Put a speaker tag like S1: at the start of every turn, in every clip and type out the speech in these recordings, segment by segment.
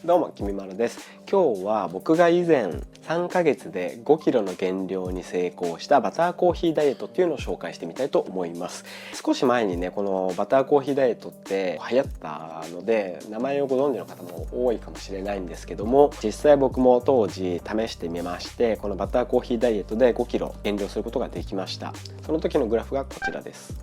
S1: どうもきみまろです。今日は僕が以前3ヶ月で5キロの減量に成功したバターコーヒーダイエットっていうのを紹介してみたいと思います。少し前にねこのバターコーヒーダイエットって流行ったので名前をご存知の方も多いかもしれないんですけども、実際僕も当時試してみまして、このバターコーヒーダイエットで5キロ減量することができました。その時のグラフがこちらです。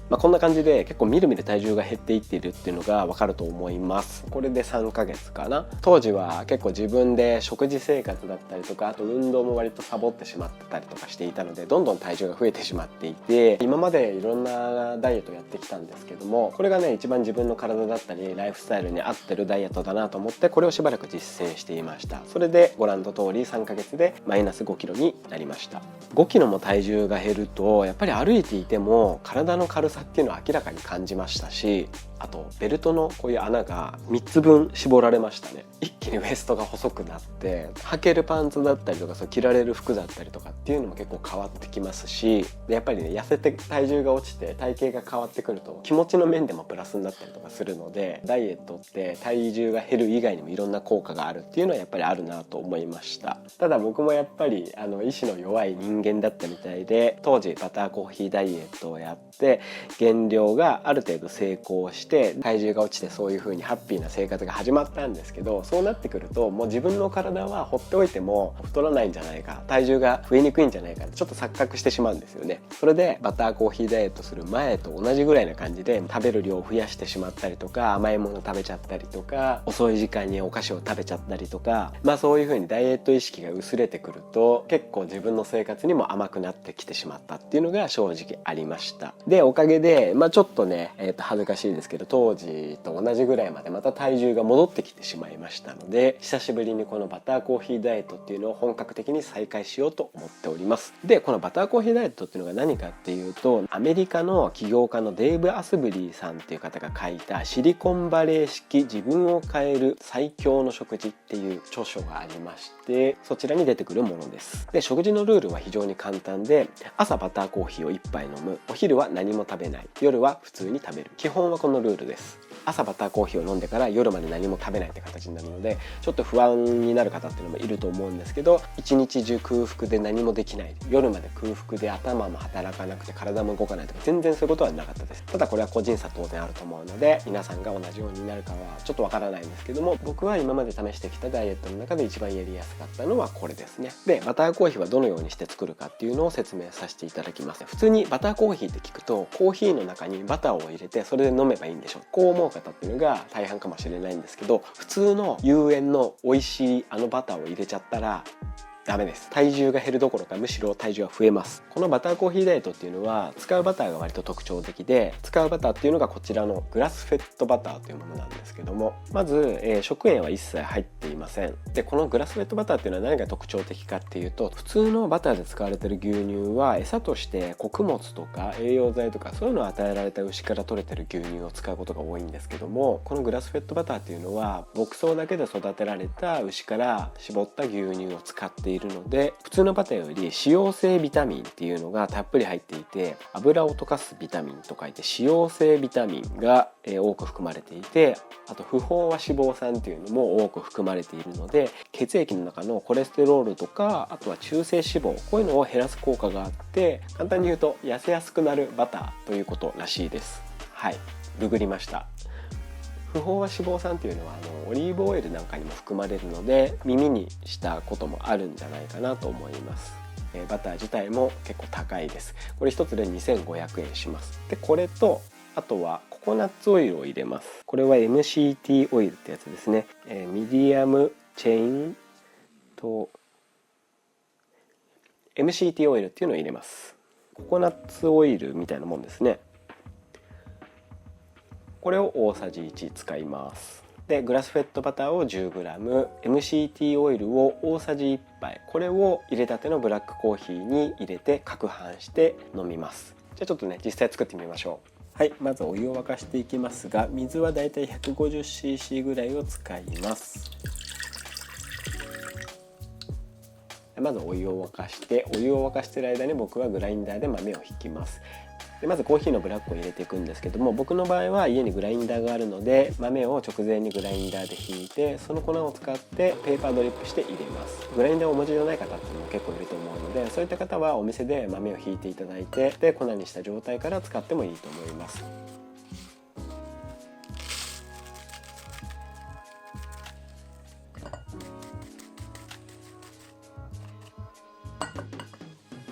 S1: こんな感じで結構みるみる体重が減っていっているっていうのがわかると思います。これで3ヶ月かな。当時は結構自分で食事生活だったりとか、あと運動も割とサボってしまってたりとかしていたので、どんどん体重が増えてしまっていて、今までいろんなダイエットをやってきたんですけども、これがね一番自分の体だったりライフスタイルに合ってるダイエットだなと思って、これをしばらく実践していました。それでご覧の通り3ヶ月でマイナス5キロになりました。5キロも体重が減るとやっぱり歩いていても体の軽さっていうのは明らかに感じましたし、あとベルトのこういう穴が3つ分絞られましたね。一気にウエストが細くなって、履けるパンツだったりとか着られる服だったりとかっていうのも結構変わってきますし、でやっぱりね痩せて体重が落ちて体型が変わってくると気持ちの面でもプラスになったりとかするので、ダイエットって体重が減る以外にもいろんな効果があるっていうのはやっぱりあるなと思いました。ただ僕もやっぱり意志の弱い人間だったみたいで、当時バターコーヒーダイエットをやって減量がある程度成功して体重が落ちて、そういう風にハッピーな生活が始まったんですけど、そうなってくるともう自分の体は放っておいても太らないんじゃないか、体重が増えにくいんじゃないかってちょっと錯覚してしまうんですよね。それでバターコーヒーダイエットする前と同じぐらいな感じで食べる量を増やしてしまったりとか、甘いもの食べちゃったりとか、遅い時間にお菓子を食べちゃったりとか、そういう風にダイエット意識が薄れてくると結構自分の生活にも甘くなってきてしまったっていうのが正直ありました。でおかげでちょっとね、恥ずかしいですけど当時と同じぐらいまでまた体重が戻ってきてしまいましたので、久しぶりにこのバターコーヒーダイエットっていうのを本格的に再開しようと思っております。でこのバターコーヒーダイエットっていうのが何かっていうと、アメリカの起業家のデーブ・アスブリーさんっていう方が書いたシリコンバレー式自分を変える最強の食事っていう著書がありまして、そちらに出てくるものです。で食事のルールは非常に簡単で、朝バターコーヒーを1杯飲む、お昼は何も食べない、夜は普通に食べる、基本はこのルールです。朝バターコーヒーを飲んでから夜まで何も食べないって形になるので、ちょっと不安になる方っていうのもいると思うんですけど、一日中空腹で何もできない、夜まで空腹で頭も働かなくて体も動かないとか、全然そういうことはなかったです。ただこれは個人差当然あると思うので、皆さんが同じようになるかはちょっとわからないんですけども、僕は今まで試してきたダイエットの中で一番やりやすかったのはこれですね。でバターコーヒーはどのようにして作るかっていうのを説明させていただきます。普通にバターコーヒーって聞くと、コーヒーの中にバターを入れてそれで飲めばいいんでしょ、こう思う方っていうのが大半かもしれないんですけど、普通の有塩の美味しいバターを入れちゃったらダメです。体重が減るどころかむしろ体重は増えます。このバターコーヒーダイエットっていうのは使うバターが割と特徴的で、使うバターっていうのがこちらのグラスフェッドバターというものなんですけども、まず、食塩は一切入っていません。でこのグラスフェッドバターっていうのは何が特徴的かっていうと、普通のバターで使われている牛乳は餌として穀物とか栄養剤とかそういうのを与えられた牛から取れてる牛乳を使うことが多いんですけども、このグラスフェッドバターっていうのは牧草だけで育てられた牛から絞った牛乳を使っているので、普通のバターより脂溶性ビタミンっていうのがたっぷり入っていて、油を溶かすビタミンと書いて脂溶性ビタミンが多く含まれていて、あと不飽和脂肪酸っていうのも多く含まれているので、血液の中のコレステロールとか、あとは中性脂肪、こういうのを減らす効果があって、簡単に言うと痩せやすくなるバターということらしいです。はい、ググりました。不飽和脂肪酸っていうのはオリーブオイルなんかにも含まれるので、耳にしたこともあるんじゃないかなと思います。バター自体も結構高いです。これ一つで2500円します。でこれとあとはココナッツオイルを入れます。これは MCT オイルってやつですね。ミディアムチェインと MCT オイルっていうのを入れます。ココナッツオイルみたいなもんですね。これを大さじ1使います。でグラスフェッドバターを 10g、 MCT オイルを大さじ1杯、これを入れたてのブラックコーヒーに入れて攪拌して飲みます。じゃあちょっとね実際作ってみましょう。はい、まずお湯を沸かしていきますが、水はだいたい 150cc ぐらいを使います。まずお湯を沸かして、お湯を沸かしている間に僕はグラインダーで豆をひきます。でまずコーヒーのブラックを入れていくんですけども、僕の場合は家にグラインダーがあるので、豆を直前にグラインダーでひいて、その粉を使ってペーパードリップして入れます。グラインダーをお持ちじゃない方っていうのも結構いると思うので、そういった方はお店で豆をひいていただいて、で粉にした状態から使ってもいいと思います。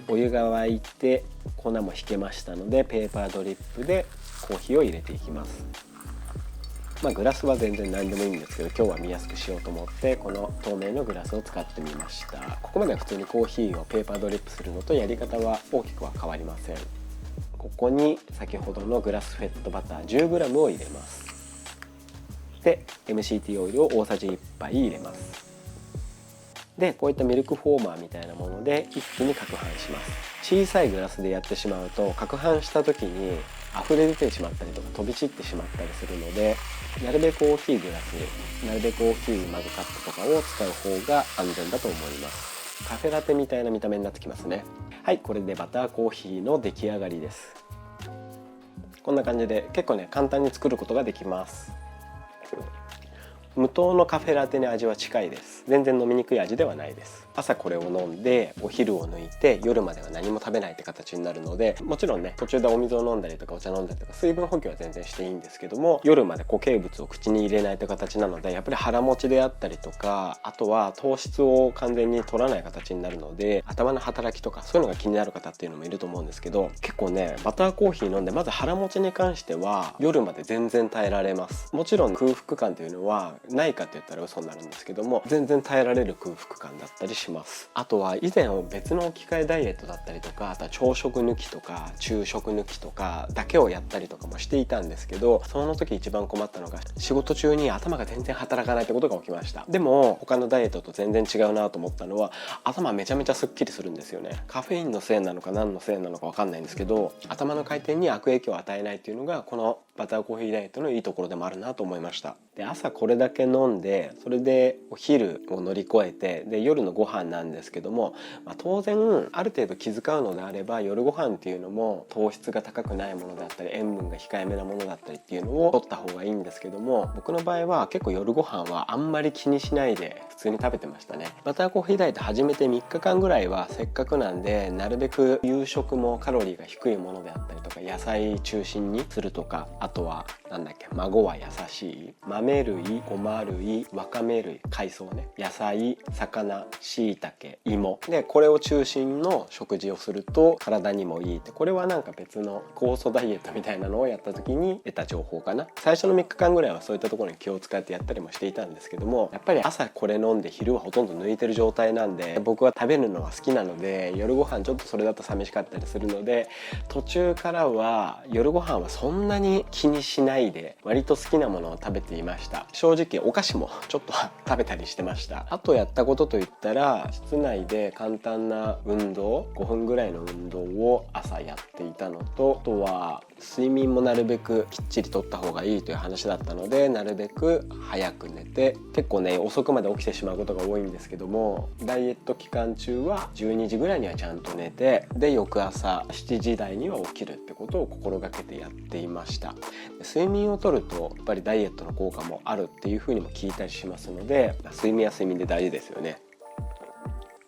S1: お湯が沸いて粉もひけましたので、ペーパードリップでコーヒーを入れていきます。グラスは全然何でもいいんですけど、今日は見やすくしようと思ってこの透明のグラスを使ってみました。ここまでは普通にコーヒーをペーパードリップするのとやり方は大きくは変わりません。ここに先ほどのグラスフェッドバター 10g を入れます。で MCT オイルを大さじ1杯入れます。でこういったミルクフォーマーみたいなもので一気に攪拌します。小さいグラスでやってしまうと攪拌した時に溢れ出てしまったりとか飛び散ってしまったりするので、なるべく大きいグラス、なるべく大きいマグカップとかを使う方が安全だと思います。カフェラテみたいな見た目になってきますね。はい、これでバターコーヒーの出来上がりです。こんな感じで結構ね簡単に作ることができます。無糖のカフェラテに味は近いです。全然飲みにくい味ではないです。朝これを飲んでお昼を抜いて夜までは何も食べないって形になるので、もちろんね途中でお水を飲んだりとかお茶飲んだりとか水分補給は全然していいんですけども、夜まで固形物を口に入れないって形なので、やっぱり腹持ちであったりとか、あとは糖質を完全に取らない形になるので、頭の働きとかそういうのが気になる方っていうのもいると思うんですけど、結構ねバターコーヒー飲んでまず腹持ちに関しては夜まで全然耐えられます。もちろん空腹感というのはないかって言ったら嘘になるんですけども、全然耐えられる空腹感だったりします。あとは以前別の置き換えダイエットだったりとか、あとは朝食抜きとか昼食抜きとかだけをやったりとかもしていたんですけど、その時一番困ったのが仕事中に頭が全然働かないってことが起きました。でも他のダイエットと全然違うなと思ったのは、頭めちゃめちゃすっきりするんですよね。カフェインのせいなのか何のせいなのか分かんないんですけど、頭の回転に悪影響を与えないっていうのがこのバターコーヒーダイエットのいいところでもあるなと思いました。で朝これだけ飲んで、それでお昼を乗り越えて、で夜のご飯なんですけども、当然ある程度気遣うのであれば夜ご飯っていうのも糖質が高くないものだったり塩分が控えめなものだったりっていうのを取った方がいいんですけども、僕の場合は結構夜ご飯はあんまり気にしないで普通に食べてましたね。バターコーヒーダイエット始めて3日間ぐらいはせっかくなんでなるべく夕食もカロリーが低いものであったりとか野菜中心にするとか、あとは孫は優しい豆類、ごま類、わかめ類、海藻ね、野菜、魚、しいたけ、芋でこれを中心の食事をすると体にもいいって、これは別の酵素ダイエットみたいなのをやった時に得た情報かな。最初の3日間ぐらいはそういったところに気を使ってやったりもしていたんですけども、やっぱり朝これ飲んで昼はほとんど抜いてる状態なんで、僕は食べるのは好きなので夜ご飯ちょっとそれだと寂しかったりするので、途中からは夜ご飯はそんなに気にしないで割と好きなものを食べていました。正直お菓子もちょっと食べたりしてました。あとやったことといったら、室内で簡単な運動、5分ぐらいの運動を朝やっていたのと、あとは睡眠もなるべくきっちりとった方がいいという話だったので、なるべく早く寝て、結構ね遅くまで起きてしまうことが多いんですけども、ダイエット期間中は12時ぐらいにはちゃんと寝て、で翌朝7時台には起きるってことを心がけてやっていました。睡眠をとるとやっぱりダイエットの効果もあるっていう風にも聞いたりしますので、睡眠は睡眠で大事ですよね。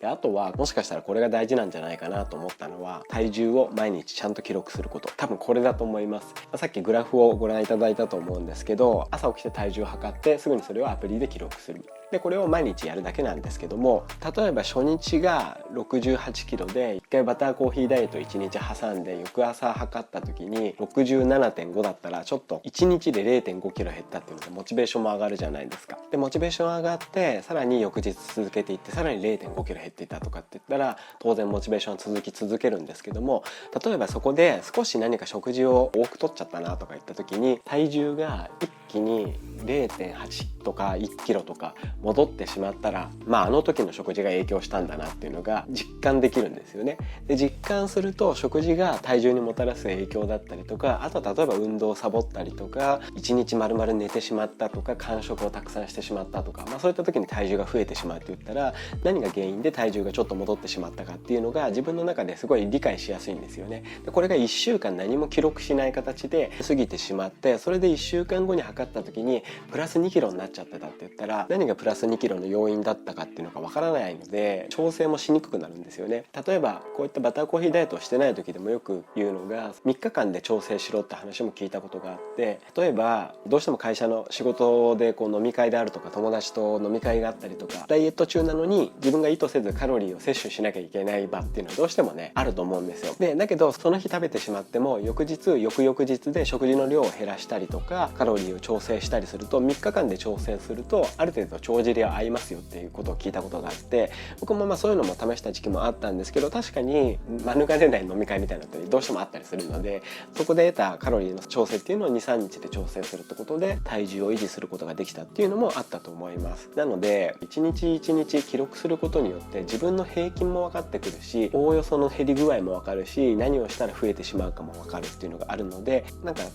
S1: であとはもしかしたらこれが大事なんじゃないかなと思ったのは、体重を毎日ちゃんと記録すること。多分これだと思います。さっきグラフをご覧いただいたと思うんですけど、朝起きて体重を測ってすぐにそれをアプリで記録する。でこれを毎日やるだけなんですけども、例えば初日が68キロで1回バターコーヒーダイエット1日挟んで翌朝測った時に 67.5 だったら、ちょっと1日で 0.5 キロ減ったっていうのでモチベーションも上がるじゃないですか。でモチベーション上がってさらに翌日続けていってさらに 0.5 キロ減っていったとかって言ったら、当然モチベーションは続き続けるんですけども、例えばそこで少し何か食事を多く取っちゃったなとか言った時に体重が気に0.8 とか1キロとか戻ってしまったら、あの時の食事が影響したんだなっていうのが実感できるんですよね。で実感すると食事が体重にもたらす影響だったりとか、あと例えば運動をサボったりとか、1日丸々寝てしまったとか、間食をたくさんしてしまったとか、そういった時に体重が増えてしまうって言ったら、何が原因で体重がちょっと戻ってしまったかっていうのが自分の中ですごい理解しやすいんですよね。でこれが1週間何も記録しない形で過ぎてしまって、それで1週間後に測った時にプラス2キロになっちゃってたって言ったら、何がプラス2キロの要因だったかっていうのがわからないので、調整もしにくくなるんですよね。例えばこういったバターコーヒーダイエットをしてない時でもよく言うのが、3日間で調整しろって話も聞いたことがあって、例えばどうしても会社の仕事で飲み会であるとか、友達と飲み会があったりとか、ダイエット中なのに自分が意図せずカロリーを摂取しなきゃいけない場っていうのはどうしてもねあると思うんですよ。だけどその日食べてしまっても、翌日翌々日で食事の量を減らしたりとか、カロリーを調整したりすると、3日間で調整するとある程度帳尻は合いますよっていうことを聞いたことがあって、僕もそういうのも試した時期もあったんですけど、確かに免れない飲み会みたいなのってどうしてもあったりするので、そこで得たカロリーの調整っていうのを 2,3 日で調整するってことで体重を維持することができたっていうのもあったと思います。なので1日1日記録することによって自分の平均も分かってくるし、おおよその減り具合も分かるし、何をしたら増えてしまうかも分かるっていうのがあるので、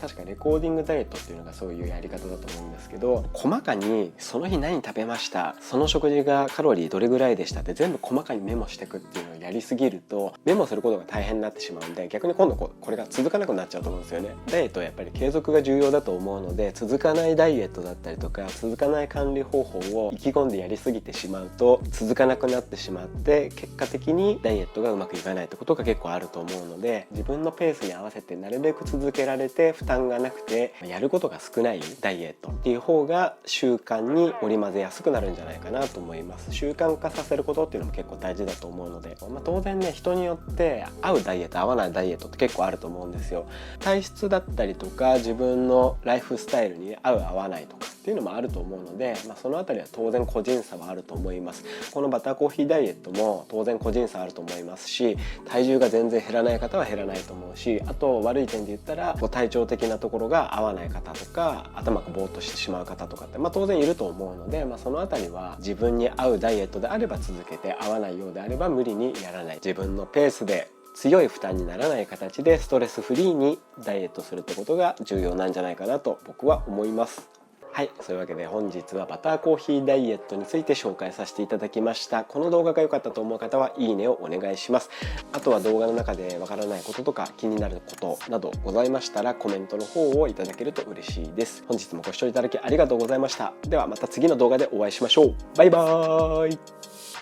S1: 確かレコーディングダイエットっていうのがそういうやり方だと思うんですけど、細かにその日何食べました、その食事がカロリーどれぐらいでしたって全部細かにメモしていくっていうのをやりすぎると、メモすることが大変になってしまうんで、逆に今度これが続かなくなっちゃうと思うんですよね。ダイエットはやっぱり継続が重要だと思うので、続かないダイエットだったりとか、続かない管理方法を意気込んでやりすぎてしまうと続かなくなってしまって、結果的にダイエットがうまくいかないってことが結構あると思うので、自分のペースに合わせてなるべく続けられて負担がなくてやることが少ないダイエットっていう方が習慣に織り交ぜやすくなるんじゃないかなと思います。習慣化させることっていうのも結構大事だと思うので、当然ね、人によって合うダイエット合わないダイエットって結構あると思うんですよ。体質だったりとか自分のライフスタイルに合う合わないとかっていうのもあると思うので、そのあたりは当然個人差はあると思います。このバターコーヒーダイエットも当然個人差あると思いますし、体重が全然減らない方は減らないと思うし、あと悪い点で言ったら体調的なところが合わない方とか、頭がぼーっとしてしまう方とかって当然いると思うので、そのあたりは自分に合うダイエットであれば続けて、合わないようであれば無理にやらない、自分のペースで強い負担にならない形でストレスフリーにダイエットするってことが重要なんじゃないかなと僕は思います。はい、そういうわけで本日はバターコーヒーダイエットについて紹介させていただきました。この動画が良かったと思う方はいいねをお願いします。あとは動画の中でわからないこととか気になることなどございましたらコメントの方をいただけると嬉しいです。本日もご視聴いただきありがとうございました。ではまた次の動画でお会いしましょう。バイバーイ。